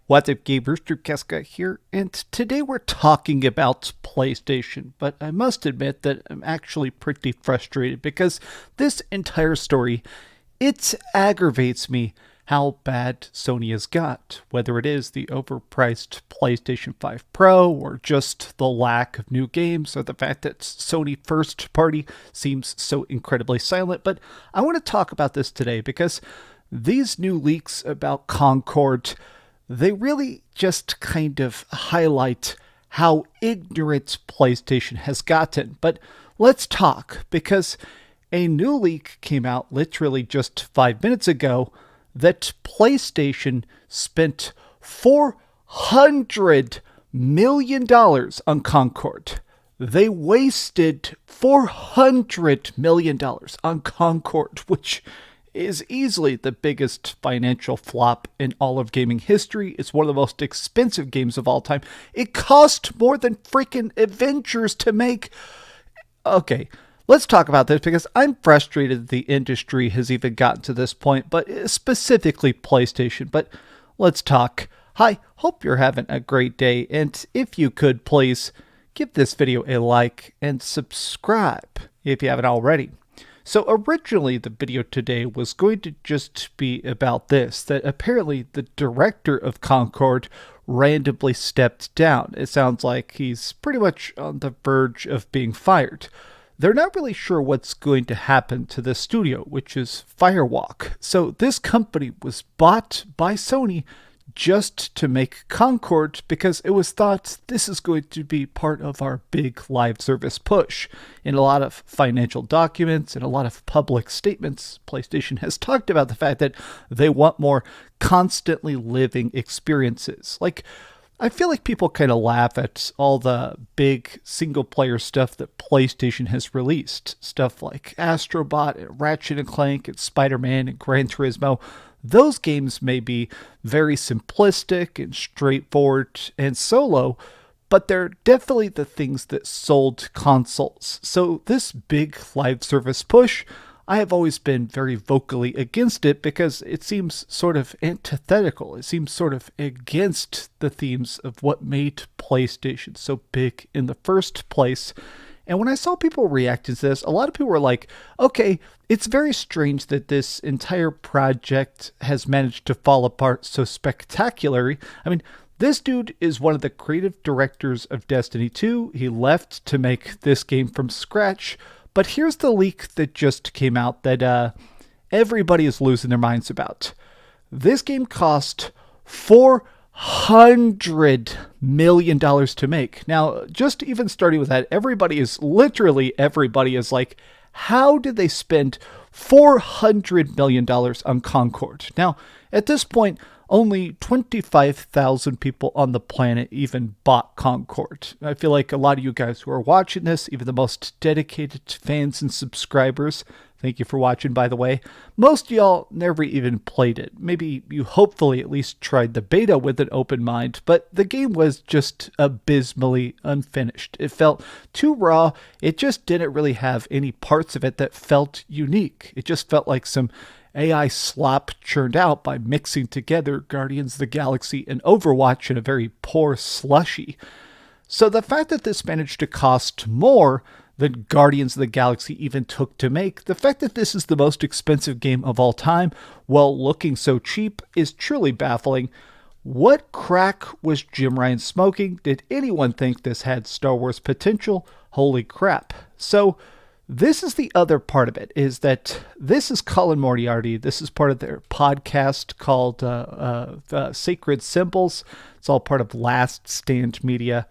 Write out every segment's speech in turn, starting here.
What's up, gamers? DreamcastGuy here, and today we're talking about PlayStation, but I must admit that I'm actually pretty frustrated because this entire story, it aggravates me how bad Sony has got, whether it is the overpriced PlayStation 5 Pro or just the lack of new games or the fact that Sony first party seems so incredibly silent. But I want to talk about this today because these new leaks about Concord, they really just kind of highlight how ignorant PlayStation has gotten. But let's talk, because a new leak came out literally just 5 minutes ago that PlayStation spent $400 million on Concord. They wasted $400 million on Concord, which is easily the biggest financial flop in all of gaming history. It's one of the most expensive games of all time. It cost more than freaking Avengers to make. Okay, let's talk about this because I'm frustrated that the industry has even gotten to this point, but specifically PlayStation. But let's talk. Hi, hope you're having a great day, and if you could, please give this video a like and subscribe if you haven't already. So originally the video today was going to just be about this, that apparently the director of Concord randomly stepped down. It sounds like he's pretty much on the verge of being fired. They're not really sure what's going to happen to the studio, which is Firewalk. So this company was bought by Sony just to make Concord because it was thought this is going to be part of our big live service push. In a lot of financial documents and a lot of public statements, PlayStation has talked about the fact that they want more constantly living experiences. Like, I feel like people kind of laugh at all the big single-player stuff that PlayStation has released. Stuff like Astrobot and Ratchet and Clank and Spider-Man and Gran Turismo. Those games may be very simplistic and straightforward and solo, but they're definitely the things that sold consoles. So this big live service push, I have always been very vocally against it because it seems sort of antithetical. It seems sort of against the themes of what made PlayStation so big in the first place. And when I saw people reacting to this, a lot of people were like, okay, it's very strange that this entire project has managed to fall apart so spectacularly. I mean, this dude is one of the creative directors of Destiny 2. He left to make this game from scratch. But here's the leak that just came out that everybody is losing their minds about. This game cost $400 million to make. Now, just even starting with that, everybody is like, how did they spend $400 million on Concord? Now, at this point, only 25,000 people on the planet even bought Concord. I feel like a lot of you guys who are watching this, even the most dedicated fans and subscribers, thank you for watching, by the way. Most of y'all never even played it. Maybe you hopefully at least tried the beta with an open mind, but the game was just abysmally unfinished. It felt too raw. It just didn't really have any parts of it that felt unique. It just felt like some AI slop churned out by mixing together Guardians of the Galaxy and Overwatch in a very poor slushy. So the fact that this managed to cost more than Guardians of the Galaxy even took to make, the fact that this is the most expensive game of all time while looking so cheap is truly baffling. What crack was Jim Ryan smoking? Did anyone think this had Star Wars potential? Holy crap. So this is the other part of it, is that this is Colin Moriarty. This is part of their podcast called Sacred Symbols. It's all part of Last Stand Media.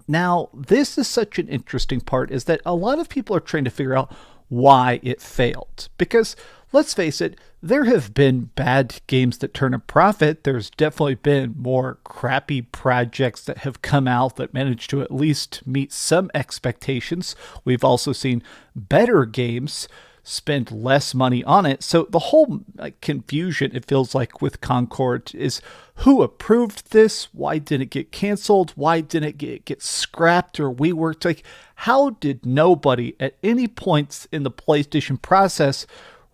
Now, this is such an interesting part, is that a lot of people are trying to figure out why it failed. Because, let's face it, there have been bad games that turn a profit. There's definitely been more crappy projects that have come out that managed to at least meet some expectations. We've also seen better games spend less money on it. So the whole confusion, it feels like, with Concord is who approved this? Why didn't it get canceled? Why didn't it get scrapped or reworked? Like, how did nobody at any points in the PlayStation process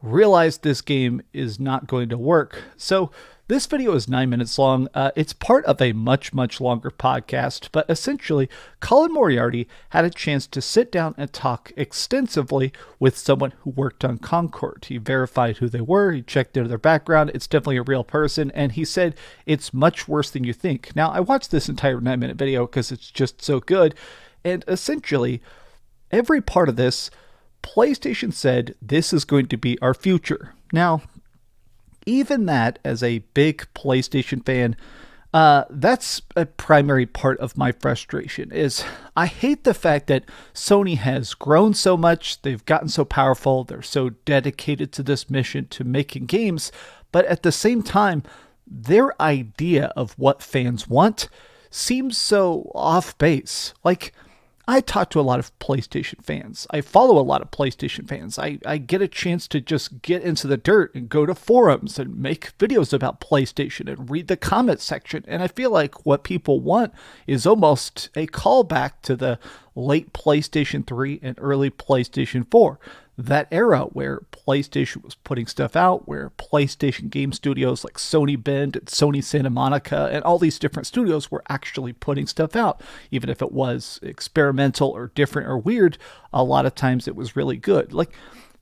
realize this game is not going to work? So This video is 9 minutes long. It's part of a much, much longer podcast, but essentially, Colin Moriarty had a chance to sit down and talk extensively with someone who worked on Concord. He verified who they were, he checked into their background, it's definitely a real person, and he said it's much worse than you think. Now, I watched this entire 9-minute video because it's just so good, and essentially, every part of this, PlayStation said this is going to be our future. Now, even that, as a big PlayStation fan, that's a primary part of my frustration, is I hate the fact that Sony has grown so much, they've gotten so powerful, they're so dedicated to this mission to making games, but at the same time, their idea of what fans want seems so off base. Like, I talk to a lot of PlayStation fans. I follow a lot of PlayStation fans. I get a chance to just get into the dirt and go to forums and make videos about PlayStation and read the comment section. And I feel like what people want is almost a callback to the late PlayStation 3 and early PlayStation 4. That era where PlayStation was putting stuff out, where PlayStation game studios like Sony Bend and Sony Santa Monica and all these different studios were actually putting stuff out. Even if it was experimental or different or weird, a lot of times it was really good. Like,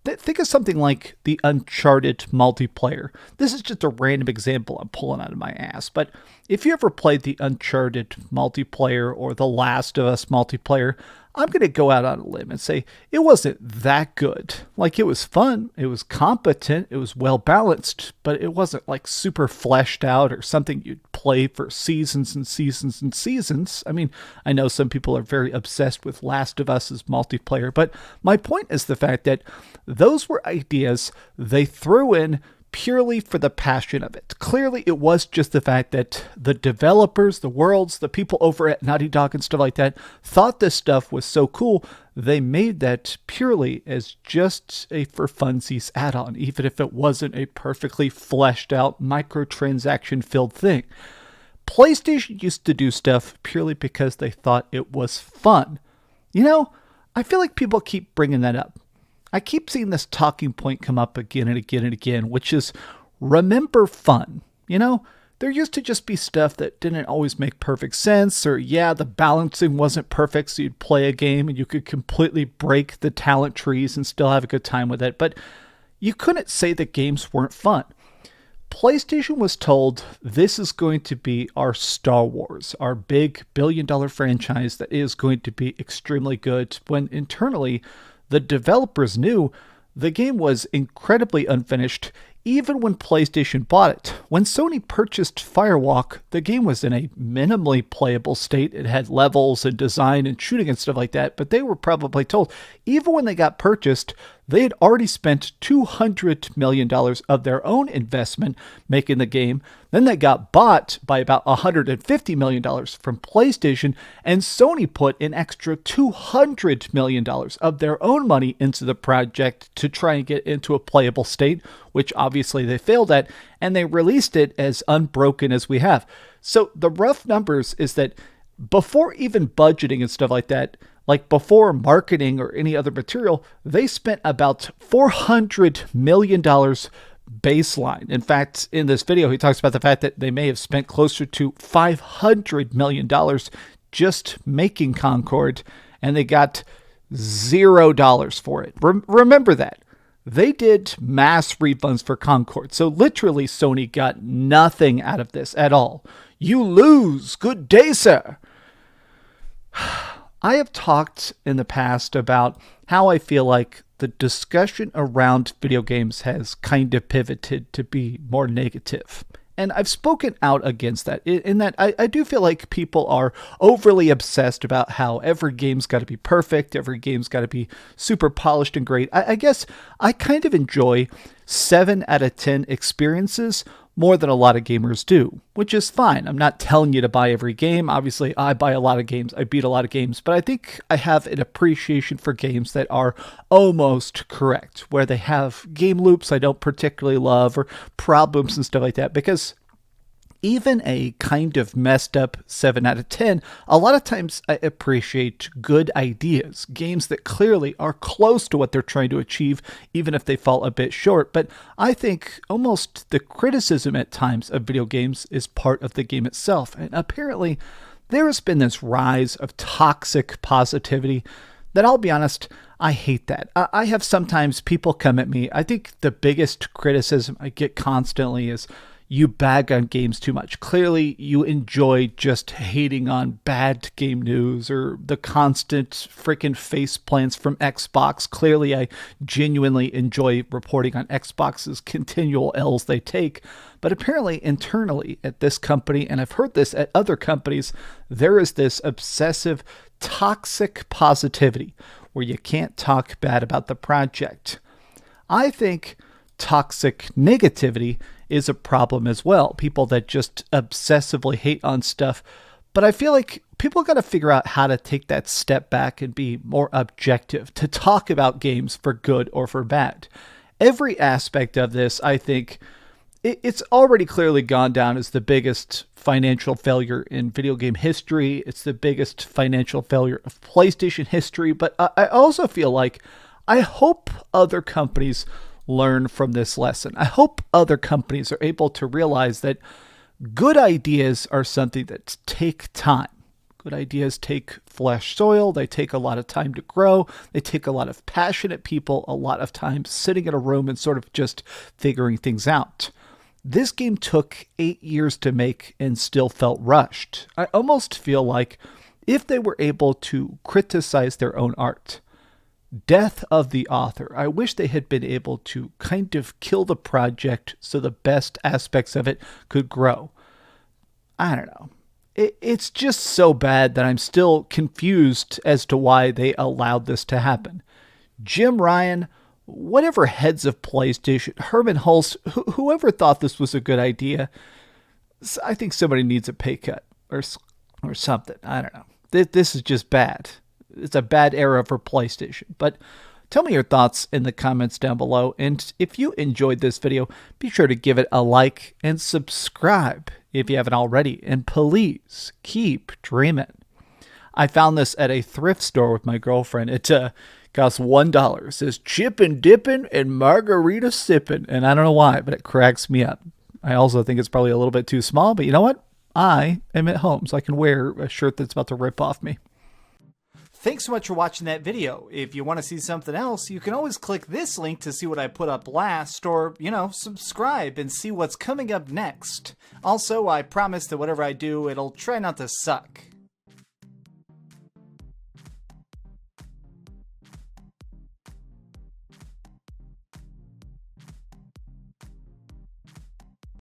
think of something like the Uncharted multiplayer. This is just a random example I'm pulling out of my ass, but if you ever played the Uncharted multiplayer or the Last of Us multiplayer, I'm going to go out on a limb and say it wasn't that good. Like, it was fun, it was competent, it was well balanced, but it wasn't like super fleshed out or something you'd play for seasons and seasons and seasons. I mean, I know some people are very obsessed with Last of Us's multiplayer, but my point is the fact that those were ideas they threw in purely for the passion of it. Clearly, it was just the fact that the developers, the worlds, the people over at Naughty Dog and stuff like that thought this stuff was so cool, they made that purely as just a for funsies add-on, even if it wasn't a perfectly fleshed out microtransaction-filled thing. PlayStation used to do stuff purely because they thought it was fun. You know, I feel like people keep bringing that up. I keep seeing this talking point come up again and again and again, which is remember fun. You know, there used to just be stuff that didn't always make perfect sense, or yeah, the balancing wasn't perfect, so you'd play a game and you could completely break the talent trees and still have a good time with it, but you couldn't say that games weren't fun. PlayStation was told this is going to be our Star Wars, our big billion-dollar franchise that is going to be extremely good, when internally the developers knew the game was incredibly unfinished even when PlayStation bought it. When Sony purchased Firewalk, the game was in a minimally playable state. It had levels and design and shooting and stuff like that, but they were probably told, even when they got purchased, they had already spent $200 million of their own investment making the game. Then they got bought by about $150 million from PlayStation, and Sony put an extra $200 million of their own money into the project to try and get into a playable state, which obviously they failed at, and they released it as unbroken as we have. So the rough numbers is that before even budgeting and stuff like that, like before marketing or any other material, they spent about $400 million baseline. In fact, in this video, he talks about the fact that they may have spent closer to $500 million just making Concord, and they got $0 for it. Remember that. They did mass refunds for Concord, so literally Sony got nothing out of this at all. You lose. Good day, sir. I have talked in the past about how I feel like the discussion around video games has kind of pivoted to be more negative. And I've spoken out against that, in that I do feel like people are overly obsessed about how every game's got to be perfect, every game's got to be super polished and great. I guess I kind of enjoy 7 out of 10 experiences more than a lot of gamers do, which is fine. I'm not telling you to buy every game. Obviously, I buy a lot of games. I beat a lot of games. But I think I have an appreciation for games that are almost correct, where they have game loops I don't particularly love or problems and stuff like that. Because even a kind of messed up 7 out of 10, a lot of times I appreciate good ideas, games that clearly are close to what they're trying to achieve, even if they fall a bit short. But I think almost the criticism at times of video games is part of the game itself. And apparently there has been this rise of toxic positivity that, I'll be honest, I hate that. I have sometimes people come at me. I think the biggest criticism I get constantly is, you bag on games too much. Clearly, you enjoy just hating on bad game news or the constant freaking face plants from Xbox. Clearly, I genuinely enjoy reporting on Xbox's continual L's they take. But apparently, internally at this company, and I've heard this at other companies, there is this obsessive, toxic positivity where you can't talk bad about the project. I think toxic negativity is a problem as well. People that just obsessively hate on stuff. But I feel like people got to figure out how to take that step back and be more objective to talk about games for good or for bad. Every aspect of this, I think, it's already clearly gone down as the biggest financial failure in video game history. It's the biggest financial failure of PlayStation history. But I also feel like I hope other companies learn from this lesson. I hope other companies are able to realize that good ideas are something that take time. Good ideas take flesh soil. They take a lot of time to grow. They take a lot of passionate people, a lot of time sitting in a room and sort of just figuring things out. This game took 8 years to make and still felt rushed. I almost feel like if they were able to criticize their own art, death of the author, I wish they had been able to kind of kill the project so the best aspects of it could grow. I don't know. It's just so bad that I'm still confused as to why they allowed this to happen. Jim Ryan, whatever heads of PlayStation, Hermen Hulst, whoever thought this was a good idea, I think somebody needs a pay cut or something. I don't know. This is just bad. It's a bad era for PlayStation. But tell me your thoughts in the comments down below. And if you enjoyed this video, be sure to give it a like and subscribe if you haven't already. And please keep dreaming. I found this at a thrift store with my girlfriend. It costs $1. It says chippin' dippin' and margarita sippin'. And I don't know why, but it cracks me up. I also think it's probably a little bit too small. But you know what? I am at home, so I can wear a shirt that's about to rip off me. Thanks so much for watching that video. If you want to see something else, you can always click this link to see what I put up last, or, subscribe and see what's coming up next. Also, I promise that whatever I do, it'll try not to suck.